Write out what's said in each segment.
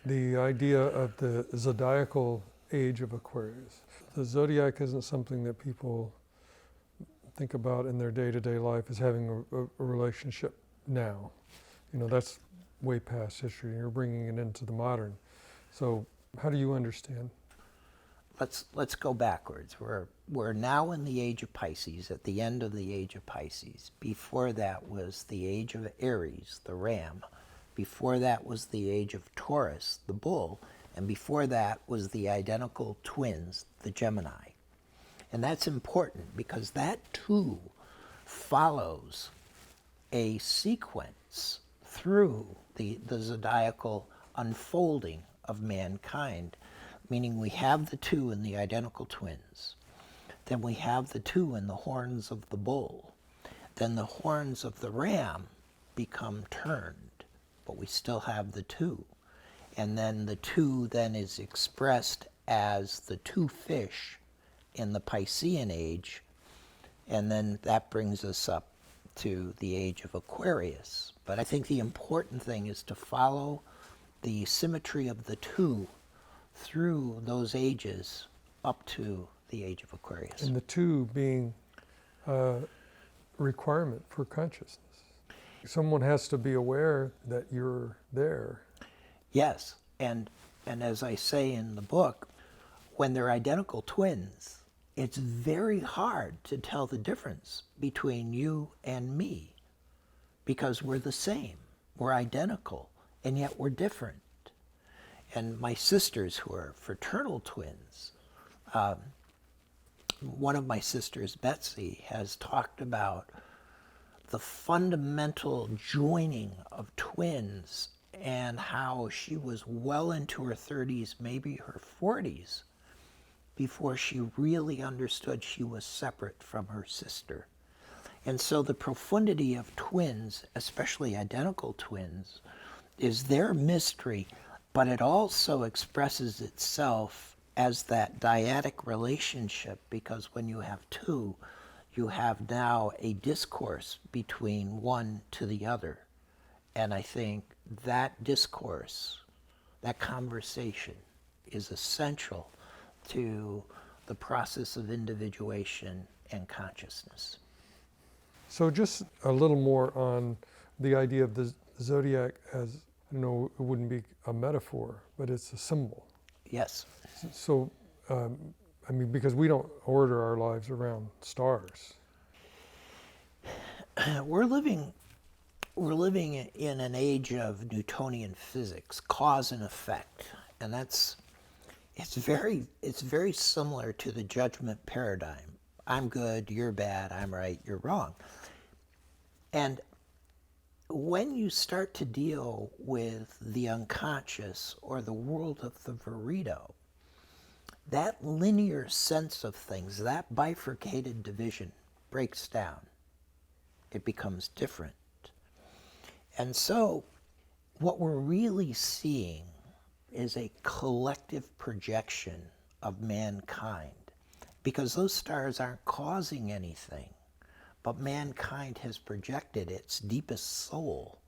the idea of the zodiacal age of Aquarius. The zodiac isn't something that people think about in their day-to-day life as having a relationship now. That's way past history. You're bringing it into the modern. So how do you understand? Let's go backwards. We're now in the age of Pisces, at the end of the age of Pisces. Before that was the age of Aries, the ram. Before that was the age of Taurus, the bull. And before that was the identical twins, the Gemini. And that's important because that too follows a sequence through the zodiacal unfolding of mankind, meaning we have the two in the identical twins. Then we have the two in the horns of the bull. Then the horns of the ram become turned, but we still have the two. And then the two then is expressed as the two fish in the Piscean age, and then that brings us up to the age of Aquarius. But I think the important thing is to follow the symmetry of the two through those ages up to the age of Aquarius. And the two being a requirement for consciousness. Someone has to be aware that you're there. Yes, and as I say in the book, when they're identical twins, it's very hard to tell the difference between you and me because we're the same, we're identical, and yet we're different. And my sisters, who are fraternal twins, one of my sisters, Betsy, has talked about the fundamental joining of twins and how she was well into her 30s, maybe her 40s, before she really understood she was separate from her sister. And so the profundity of twins, especially identical twins, is their mystery, but it also expresses itself as that dyadic relationship, because when you have two, you have now a discourse between one to the other. And I think that discourse, that conversation, is essential to the process of individuation and consciousness. So just a little more on the idea of the zodiac as, it wouldn't be a metaphor, but it's a symbol. Yes. So, because we don't order our lives around stars. We're living in an age of Newtonian physics, cause and effect, and it's very similar to the judgment paradigm. I'm good, you're bad, I'm right, you're wrong. And when you start to deal with the unconscious or the world of the Veredo, that linear sense of things, that bifurcated division breaks down. It becomes different. And so what we're really seeing is a collective projection of mankind, because those stars aren't causing anything, but mankind has projected its deepest soul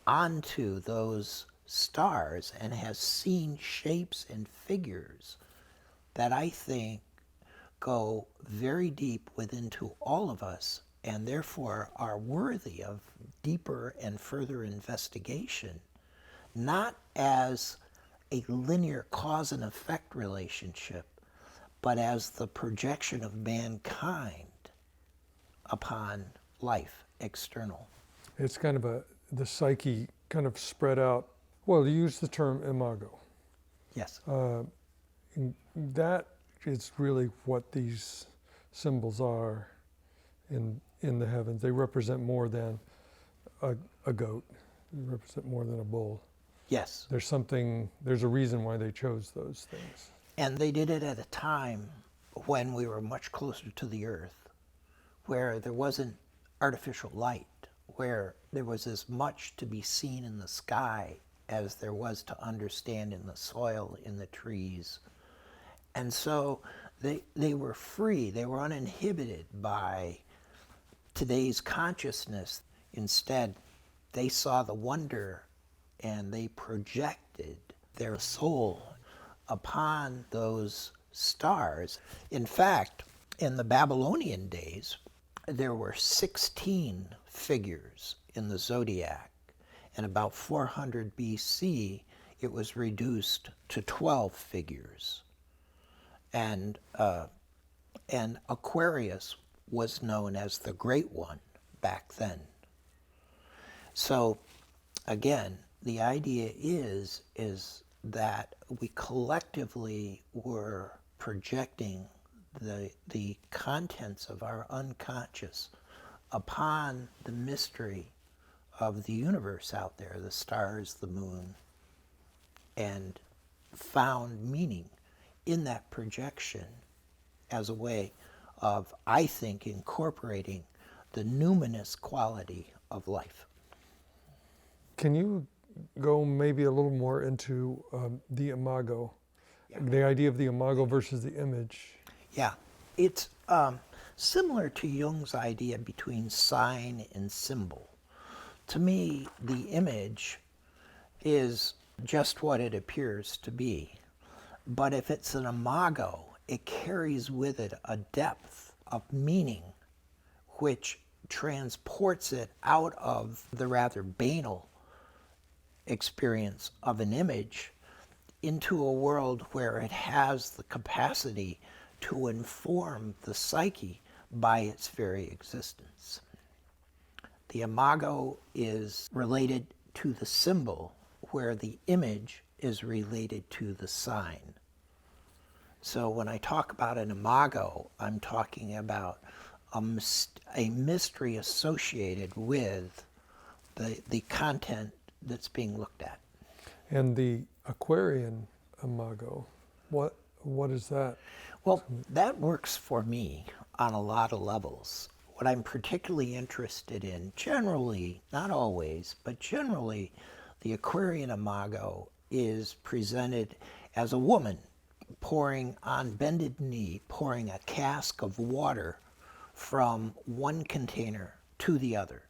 onto those stars and has seen shapes and figures that I think go very deep within to all of us, and therefore are worthy of deeper and further investigation, not as a linear cause and effect relationship, but as the projection of mankind upon life external. It's kind of the psyche kind of spread out. Well, you use the term Imago. Yes. That is really what these symbols are in the heavens. They represent more than a goat. They represent more than a bull. Yes. There's a reason why they chose those things. And they did it at a time when we were much closer to the earth, where there wasn't artificial light, where there was as much to be seen in the sky as there was to understand in the soil, in the trees. And so they were free, they were uninhibited by today's consciousness. Instead, they saw the wonder and they projected their soul upon those stars. In fact, in the Babylonian days, there were 16 figures in the zodiac. And about 400 BC, it was reduced to 12 figures. And Aquarius was known as the Great One back then. So again, the idea is that we collectively were projecting the contents of our unconscious upon the mystery of the universe out there, the stars, the moon, and found meaning in that projection as a way of, I think, incorporating the numinous quality of life. Can you go maybe a little more into the Imago, the idea of the Imago versus the image? Yeah, it's similar to Jung's idea between sign and symbol. To me, the image is just what it appears to be. But if it's an Imago, it carries with it a depth of meaning which transports it out of the rather banal experience of an image into a world where it has the capacity to inform the psyche by its very existence. The Imago is related to the symbol, where the image is related to the sign. So when I talk about an Imago, I'm talking about a mystery associated with the content that's being looked at. And the Aquarian Imago, what is that? Well, that works for me on a lot of levels. What I'm particularly interested in, generally, not always, but generally, the Aquarian Imago is presented as a woman pouring on bended knee, pouring a cask of water from one container to the other,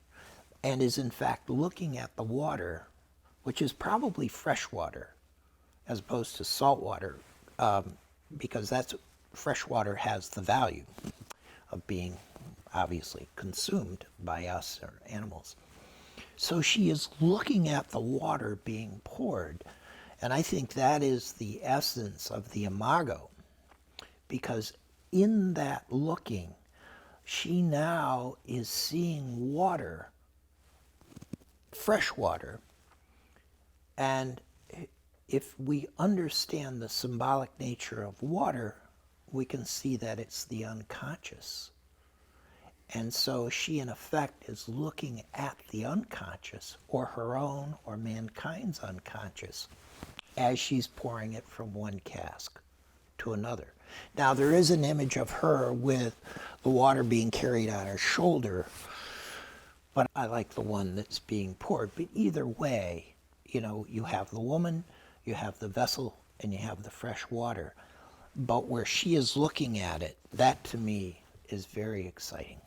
and is in fact looking at the water, which is probably fresh water as opposed to salt water, because fresh water has the value of being obviously consumed by us or animals. So she is looking at the water being poured, and I think that is the essence of the Imago, because in that looking, she now is seeing water, fresh water, and if we understand the symbolic nature of water, we can see that it's the unconscious. And so she, in effect, is looking at the unconscious, or her own, or mankind's unconscious, as she's pouring it from one cask to another. Now, there is an image of her with the water being carried on her shoulder, but I like the one that's being poured. But either way, you have the woman, you have the vessel, and you have the fresh water. But where she is looking at it, that to me is very exciting.